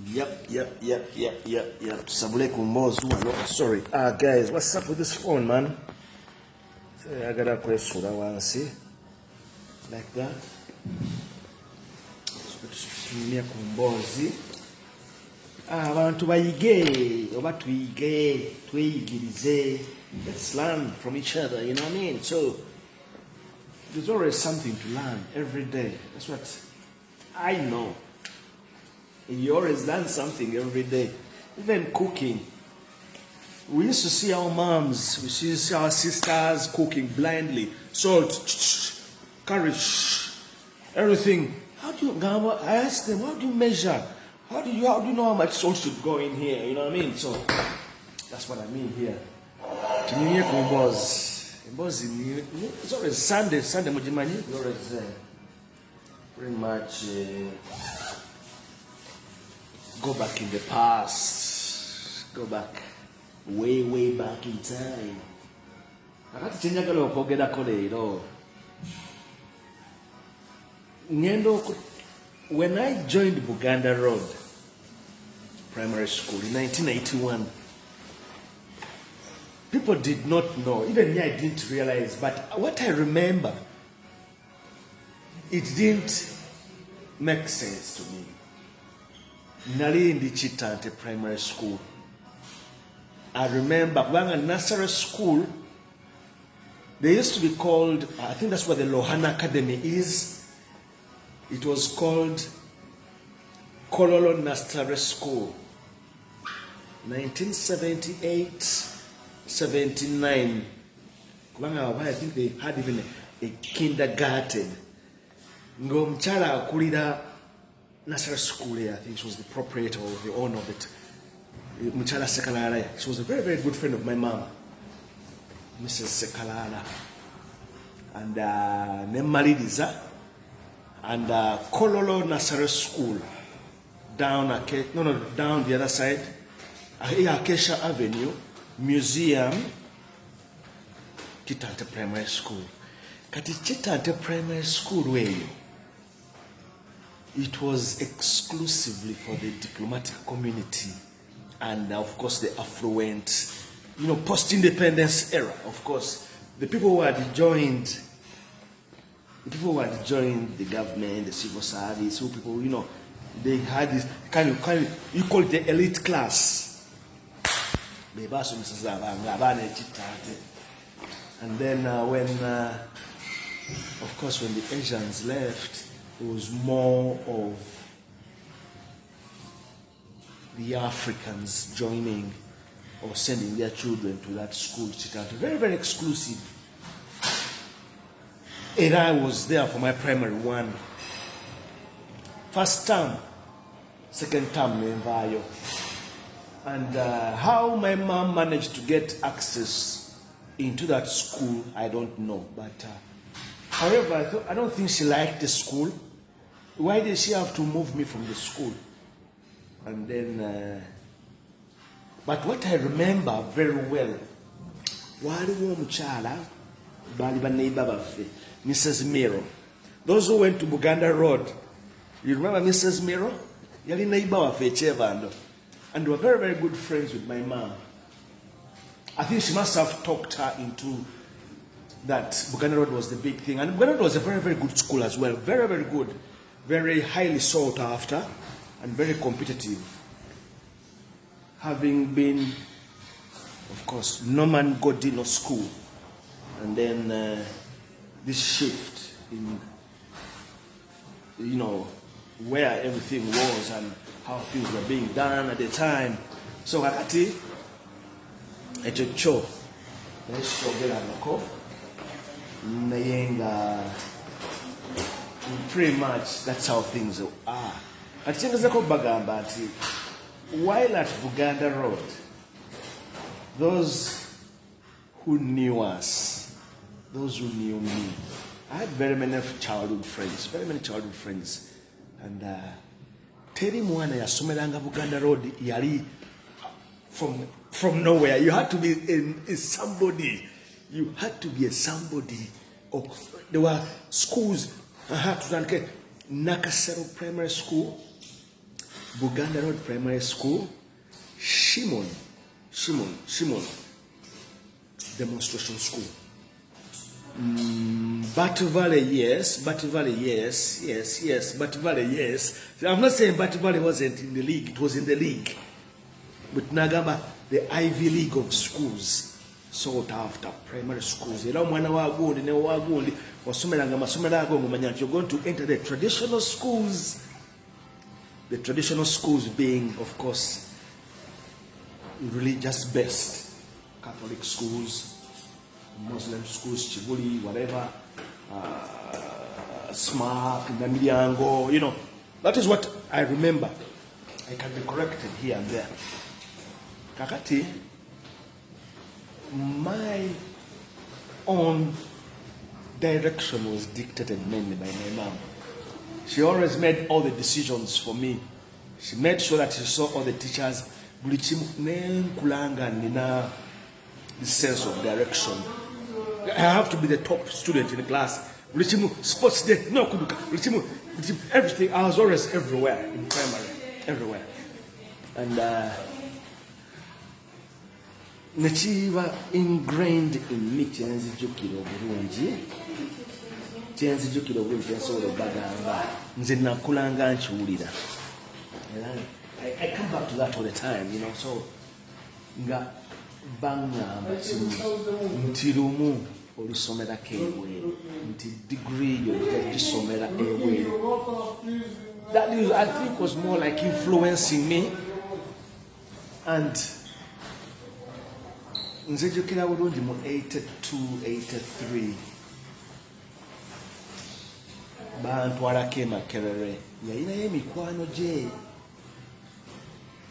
Yep. Sabule kumbozu wano. Sorry. Guys, what's up with this phone, man? So I gotta kwesula wansi. Like that. Tutumia kumbozi. Abantu bayige, oba tuyige, tweyigirize. Let's learn from each other, you know what I mean? So there's always something to learn every day. That's what I know. You always learn something every day. Even cooking. We used to see our moms, we used to see our sisters cooking blindly. Salt, courage, everything. How do you, I asked them, how do you measure? How do you know how much salt should go in here? You know what I mean? So that's what I mean here. It's always Sunday Mujimani. We always pretty much go back in the past. Go back way back in time. When I joined Buganda Road Primary School in 1981, people did not know, even me I didn't realize, but what I remember, it didn't make sense to me. Nali in the Chitante Primary School. I remember when a nursery school, they used to be called, I think that's what the Lohana Academy is. It was called Kololo Nursery School. 1978, 79. I think they had even a kindergarten. Ngomchala Kulida Nursery School here. I think she was the proprietor or the owner of it. Mchala Sekalala. She was a very good friend of my mom, Mrs. Sekalala. And Nemalidiza. And Kololo Nursery School down the other side, Acacia Avenue, Museum, Chitante Primary School. Kati Chitante Primary School where it was exclusively for the diplomatic community and of course the affluent, post-independence era. Of course, the people who had joined the government, the civil service, who people, they had this kind of, you call it the elite class. And then when the Asians left, it was more of the Africans joining or sending their children to that school. Very exclusive. And I was there for my primary one. First term, second term, and how my mom managed to get access into that school, I don't know. But however, I don't think she liked the school. Why did she have to move me from the school? And then, but what I remember very well, Mrs. Miro. Those who went to Buganda Road, you remember Mrs. Miro? Yali neighbor of Echevando. And they were very good friends with my mom. I think she must have talked her into that Buganda Road was the big thing. And Buganda Road was a very good school as well. Very good. Very highly sought after and very competitive. Having been, of course, Norman Godino School. And then this shift in, where everything was and how things were being done at the time. So Akati, echo pretty much that's how things are. While at Buganda Road, those who knew us, those who knew me, I had very many childhood friends. And Teri Mwana yasomeranga Buganda Road yali from nowhere. You had to be somebody. You had to be a somebody. There were schools. I had to Nakasero Primary School, Buganda Road Primary School, Shimon Demonstration School. Battle Valley, yes. Battle Valley, yes. Battle Valley, yes. I'm not saying Battle Valley wasn't in the league. It was in the league. But Nagamba, the Ivy League of schools, sought after primary schools. You're going to enter the traditional schools. The traditional schools being, of course, religious based. Catholic schools, Muslim schools, Chibuli, whatever, Smart, Namiliango, you know. That is what I remember. I can be corrected here and there. Kakati, my own direction was dictated mainly by my mom. She always made all the decisions for me. She made sure that she saw all the teachers. The sense of direction. I have to be the top student in the class. Sports day, no kuduka. Everything. I was always everywhere in primary, everywhere. And nechiva ingrained in me chenzi jukiro bulungi. Chenzi jukiro bulungi nsolo bagamba. Nze nakulanga nchiwulira. I come back to that all the time, you know. So nga banga nti lumu olusomera keweru nti degree yo gisomera eweru. That is, I think, was more like influencing me. And nzejukira bulungi mu 82 83 bantwalako Makerere yalinayo emikwano gye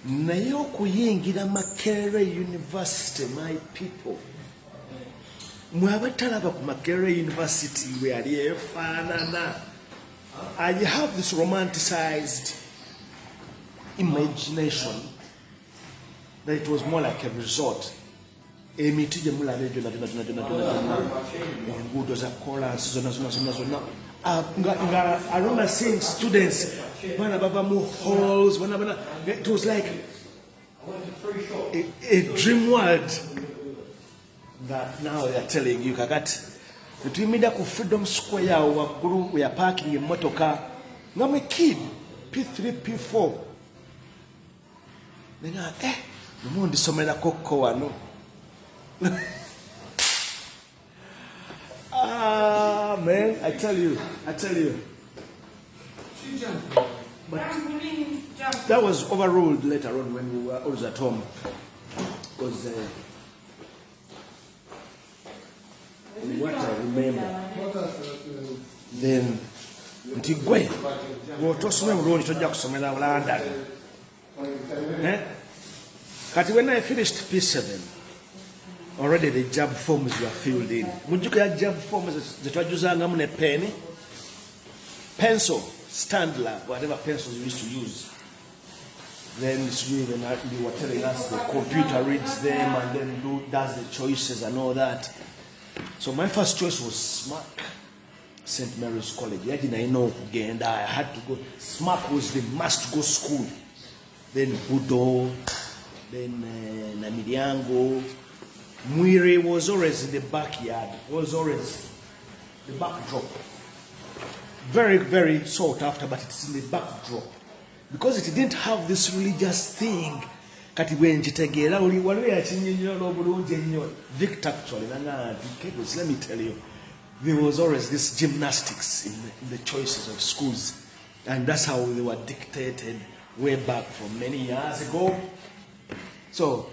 naye okuyingira Makerere University, my people, mwe abatalaba ku Makerere University we yali efaanana. I have this romanticized imagination that it was more like a resort. Emiti gye mulaba gyonna enguudo za kolansi zonna. I remember seeing students when bava mu halls, it was like a dream world that now they are telling you. Kakati tuimida ku Freedom Square waggulu we are parking emmotoka nga me kid P3 P4 nenga mundi somera kokko wano. Man, I tell you. But that was overruled later on when we were always at home. Because what I remember, then nti gwe bw'otosoma bulungi tojja kusomera London. Kati when I finished P7, already the job forms were filled in. Mujjukira job forms zetwajuzangamu ne pen, pencil, Standler, whatever pencils we used to use. Then they were telling us the computer reads them and then does the choices and all that. So my first choice was SMAC, St. Mary's College. I had to go. SMAC was the must-go school. Then Budo, then Namiriango. Muire was always in the backyard, was always the backdrop. Very, very sought after, but it's in the backdrop. Because it didn't have this religious thing. Kati wenjitegera waliwo yakinyinyo n'obulungi ennyo. Victor actually, let me tell you, there was always this gymnastics in the choices of schools. And that's how they were dictated way back from many years ago. So,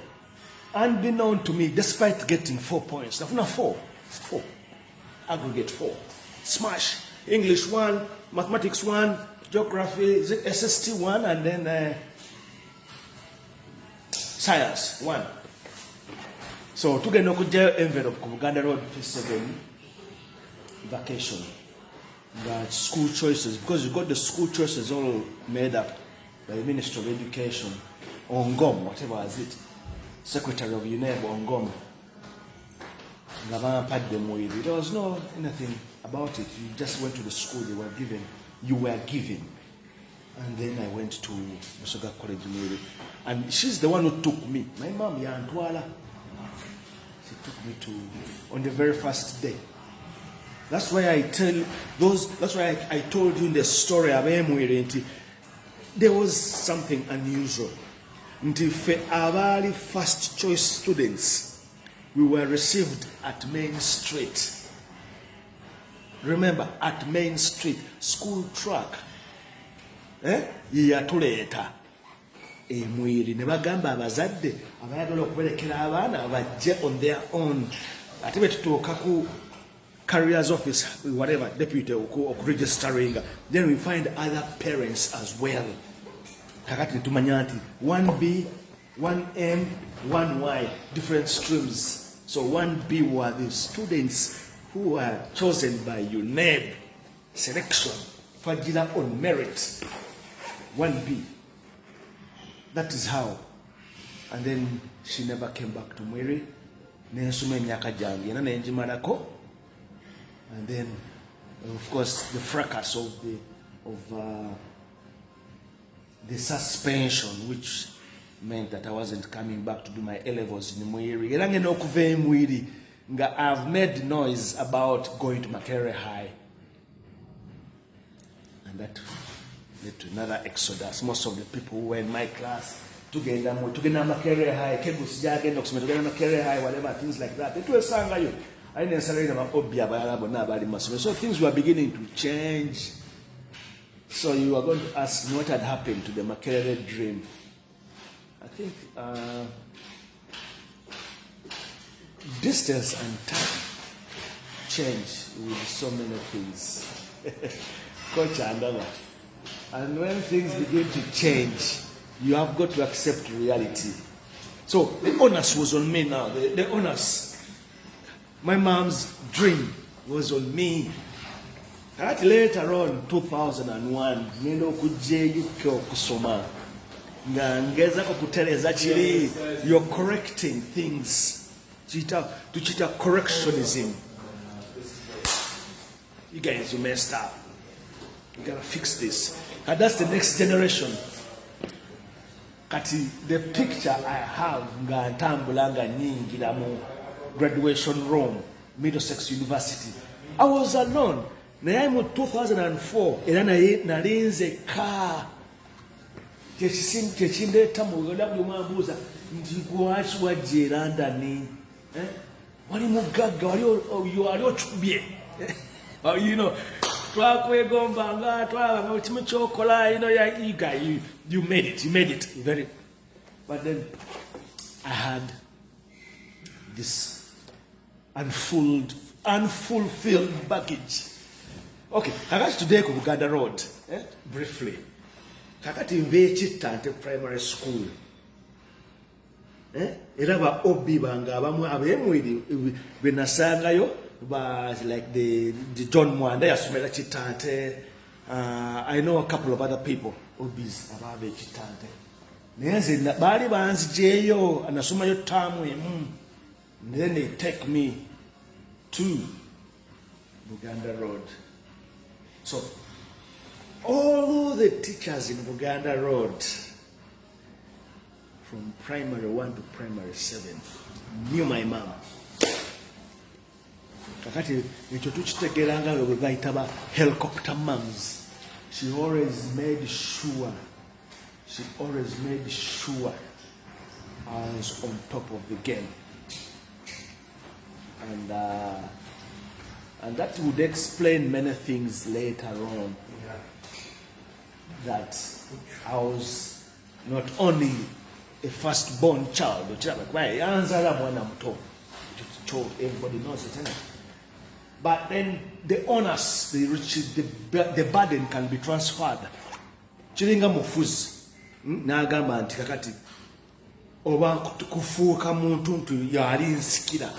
unbeknown to me, despite getting 4 points, four, aggregate 4, smash, English 1, mathematics 1, geography, SST 1, and then science 1. So, to get no envelope, Buganda Road P7 vacation, but school choices, because you got the school choices all made up by the Ministry of Education, Ongom, whatever is it. Secretary of UNEB Ongom. There was no anything about it. You just went to the school you were given. And then I went to Musoga College Mwiri. And she's the one who took me. My mom, Yantwala. She took me to, on the very first day. That's why I told you in the story of Mwiri, there was something unusual. Until our first choice students, we were received at Main Street. Remember, at Main Street, school truck. Yeyatuleeta Mwiri ne bagamba abazadde abayagala okuberekera abaana bajje on their own. Ate bwe tutuuka ku careers office, whatever, deputy registering, then we find other parents as well. Kakati tumanya nti 1B, 1M, 1Y, different streams. So 1B were the students who were chosen by UNEB selection, Fajila on merit. 1B. That is how. And then she never came back to Mwiri. And then, of course, the fracas of the suspension, which meant that I wasn't coming back to do my A-levels in Mwiri. I've made noise about going to Makerere High. And that led to another exodus. Most of the people who were in my class together Makerere High, Makerere High, whatever, things like that. It was Sangayo. I didn't say so things were beginning to change. So you are going to ask me what had happened to the Makerere dream. I think distance and time change with so many things. Coach Andala. And when things begin to change, you have got to accept reality. So the onus was on me now. The onus. My mom's dream was on me. At later on, 2001, you're correcting things. To cheat correctionism. You guys, you messed up. You gotta fix this. And that's the next generation. Kati, the picture I have nga ntambulanga nyingira mu graduation room, Middlesex University. I was alone. Naye mu 2004 era nalinze car. Kyekindeta mu buli mwambuuza nti gwaki wajja e London? Wali mugagga wali otubye. You know, twakwegombanga twalaba kimu kyokola, you made it very. But then I had this unfulfilled baggage. Okay, kakati today ku Buganda Road, briefly. Kakati nve Chittante primary school. Era ba obi banga abamu ab'emwiri benasangayo like the John Mwanda yasomera Chittante. I know a couple of other people obis ababe Chittante. Naye bali banzijeyo anasomayo tamu emu. Then they take me to Buganda Road. So all the teachers in Buganda Road, from primary 1 to primary 7, knew my mom. Kakati ekyo tukitegeranga bwe bayita ba helicopter moms. She always made sure I was on top of the game. And that would explain many things later on. That I was not only a firstborn child, everybody knows it, but then the honors, the burden can be transferred. Chiringa mufuzi nagamba nti kakati oba kufuuka muntu nti yali nsikira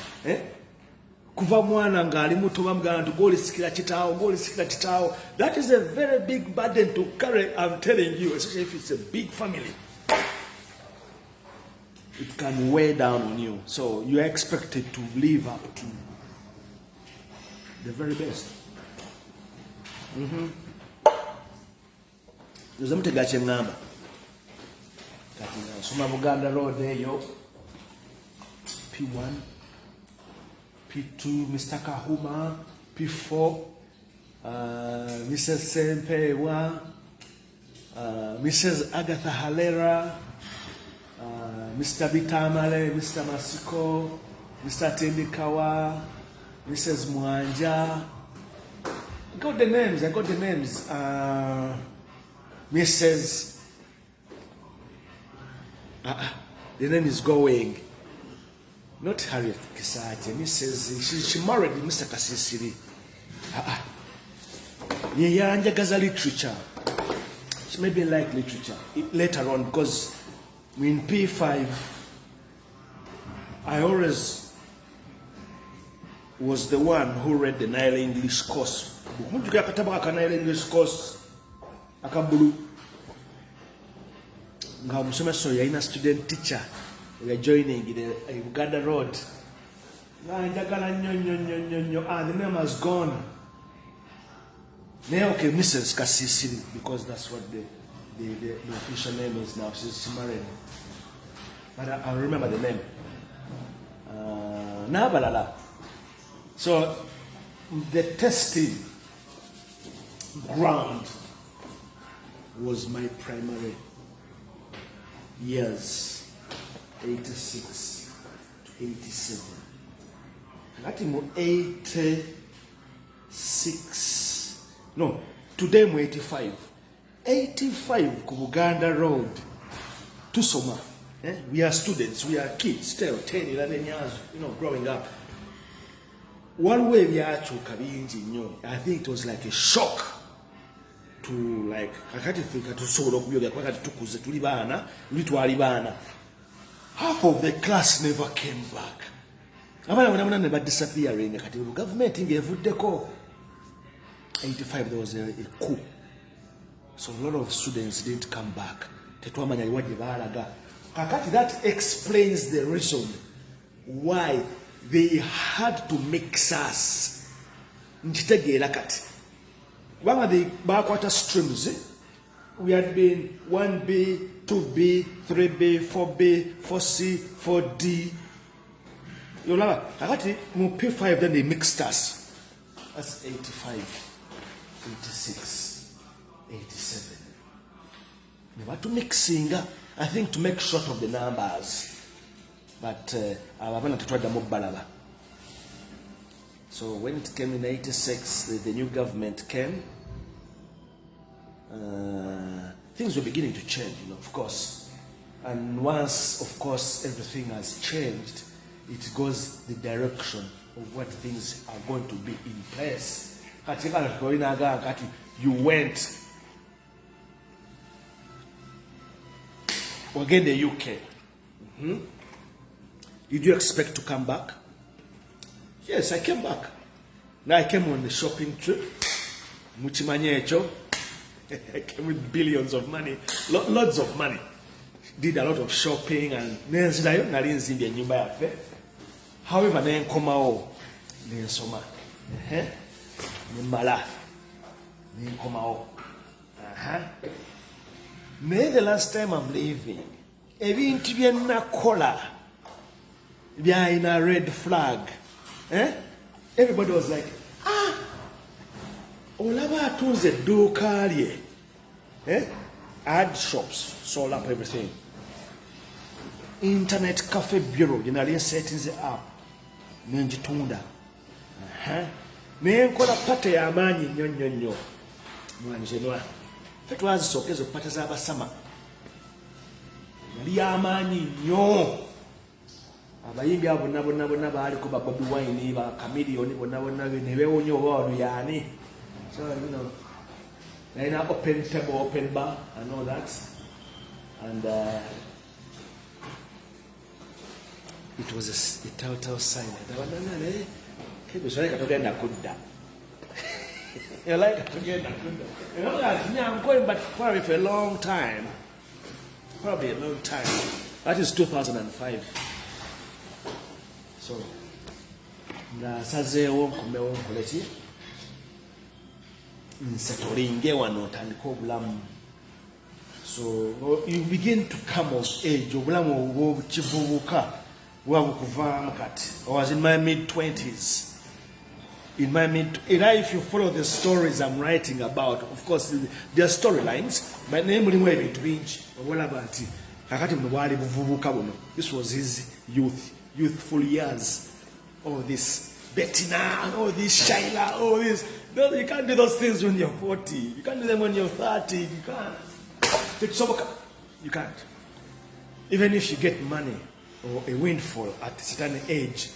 kuva mwana ngali muto bamugamba nti golisikira kitaawo. That is a very big burden to carry, I'm telling you, especially if it's a big family. It can weigh down on you. So you are expected to live up to the very best. nze mutega kyengamba kati nasoma Buganda Road eyo P1 P2 Mr. Kahuma P4 Mrs. Sempewa Mrs. Agatha Halera Mr. Bitamale, Mr. Masiko, Mr. Tendikawa, Mrs. Mwanja. I got the names. Mrs. The name is going. Not Harriet Kisate. Mrs. She married Mr. Kasisiri. Yeah, Njagaza literature. She maybe like literature later on because in P5 I always was the one who read the Nile English course. Nile English course akabulu nga musoma so yaina student teacher we are joining the Buganda Road. The name has gone. Now okay, Mrs. Kasisiri, because that's what the official name is now. She's married. But I remember the name. Nabalala. So the testing ground was my primary years, 86 to 87. Ati mu 86. No, today mu 85. 85 ku Buganda Road. Tusoma. We are students, we are kids, still 10, 11 years, growing up. One way we are to Kabinji, I think it was like a shock to like half of the class never came back. Never disappearing. The government in 85 there was a coup. So a lot of students didn't come back. That explains the reason why they had to mix us. One of the backward streams, we had been 1B, 2B, 3B, 4B, 4C, 4D. You know, I got it, P5, then they mixed us. That's 85, 86, 87. They were to mixing, I think, to make short of the numbers. But I want to try the Mobbalaba. So when it came in 86, the new government came. Things were beginning to change, of course. And once, of course, everything has changed, it goes the direction of what things are going to be in place. You went again the UK. Did you expect to come back? Yes, I came back. Now I came on the shopping trip. Muchimanyecho. I came with billions of money, lots of money. Did a lot of shopping and however, then come out, then soma, mala, then come out. May the last time I'm leaving, even to be a cola, behind a red flag. Everybody was like, Olaba tunze dukalye. Ad shops, sold up everything. Internet cafe bureau, settings it up. Nenjitunda. Nenkola pate ya amani nyo. Mwanjenwa. Fetwazi sokezo pate za abasama. Yali ya amani nyo. Abayimbi abo nabo baliko ba Bobby Wine ba Chameleone bonna ne bewonyo oba yani. So then I open table, open bar, and all that. And it was a telltale sign. You like it again? I'm going back probably for a long time. Probably a long time. That is 2005. So, nsettlinge wano otandika obulamu So you begin to come of age. I was in my mid-20s. If you follow the stories I'm writing about, of course, there are storylines. My name is this was his youthful years. All this Bettina, all this Shaila, all this. No, you can't do those things when you're 40. You can't do them when you're 30. You can't. You can't. Even if you get money or a windfall at a certain age,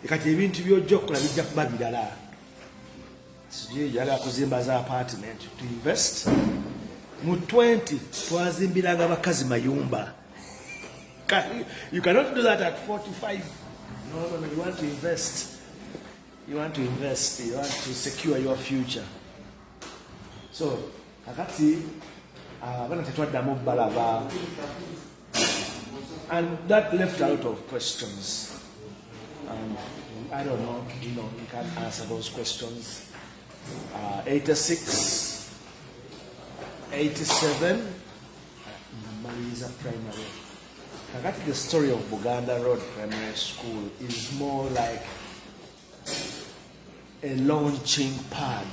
you can't even to your joke like Jack Babidala. You have to apartment to invest. Mu 20, twazimbiranga bakazi mayumba. You cannot do that at 45. No, you want to invest. You want to invest. You want to secure your future. So, akati banatetwaddamu balaba, and that left a lot of questions. I don't know. You can't answer those questions. 86, 87, Mariza Primary. The story of Buganda Road Primary School is more like a launching pad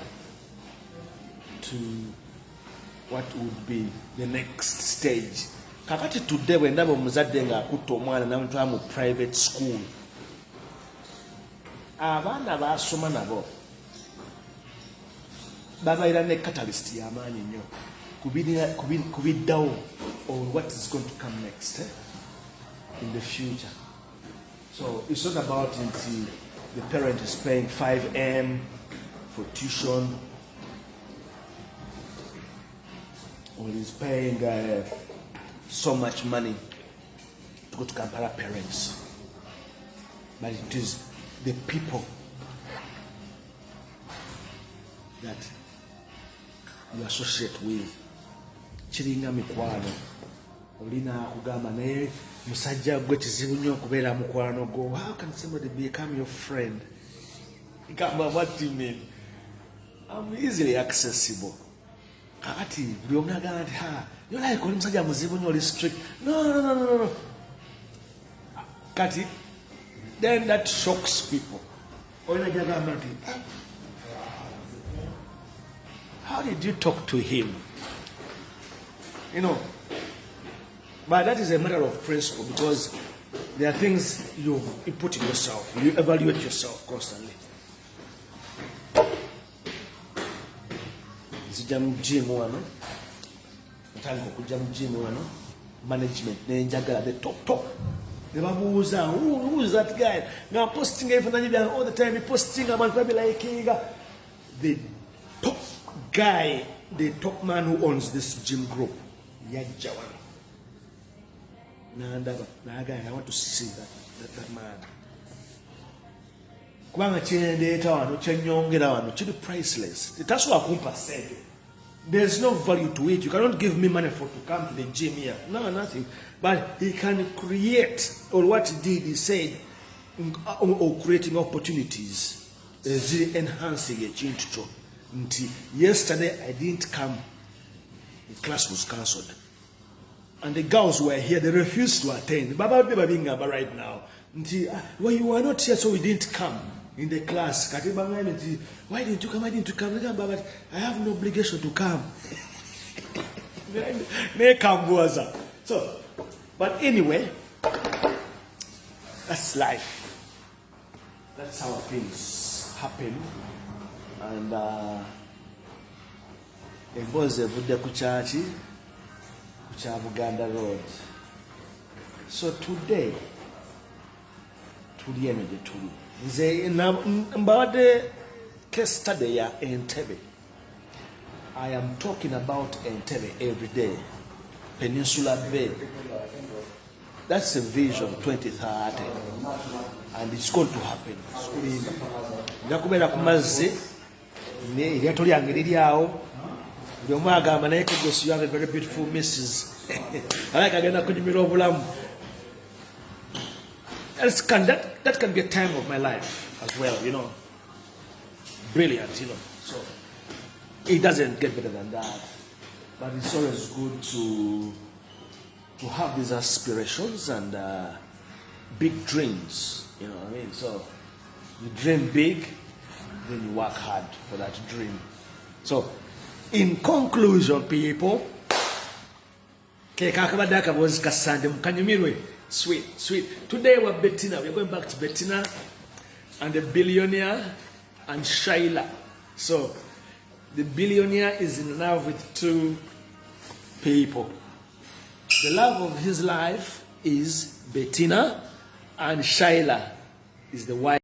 to what would be the next stage. Kakati today when ndaba omuzadde nga akutte omwana namutwala mu private school, abaana basoma nabo babaira ne catalyst y'amaanyi nnyo kubiddawo or what is going to come next in the future. So it's not about the parent is paying 5M for tuition, or is paying so much money to go to Kampala parents. But it is the people that you associate with. Chiringa mikwano. Olina kugamba naye musajja gwe kizibu nnyo okubeera mukwano go. How can somebody become your friend? Gamba, what do you mean? I'm easily accessible. Kakati buli omu nagamba nti you like oli musajja muzibu nnyo oli strict. No. Kati then that shocks people. Olina gyagamba nti how did you talk to him? But that is a matter of principle, because there are things you put in yourself. You evaluate yourself constantly. Management, the top. Who is that guy? Now posting all the time, posting about like the top guy, the top man who owns this gym group. Yajawan. I want to see that man. Kubanga kyendeta wano kyenyongera wano kiri priceless. That's what Kumpa said. There's no value to it. You cannot give me money to come to the gym here. No, nothing. But he can create, or what he did, he said, or creating opportunities, enhancing it. Yesterday I didn't come. The class was cancelled. And the girls were here, they refused to attend. Baba being right now. Well, you were not here, so we didn't come in the class. Why didn't you come? I didn't come. But I have no obligation to come. So, but anyway, that's life. That's how things happen. And it was a Buddha Kuchachi. Buganda Road. So today, about the case study in Entebbe. I am talking about Entebbe every day. Peninsula Bay. That's a vision 2030, and it's going to happen. You have a very beautiful Mrs. I like again. That can be a time of my life as well, Brilliant, So it doesn't get better than that. but it's always good to have these aspirations and big dreams. You know what I mean? So you dream big, then you work hard for that dream. So, in conclusion, people, sweet. Today we're Bettina. We're going back to Bettina and the billionaire and Shaila. So, the billionaire is in love with two people. The love of his life is Bettina, and Shaila is the wife.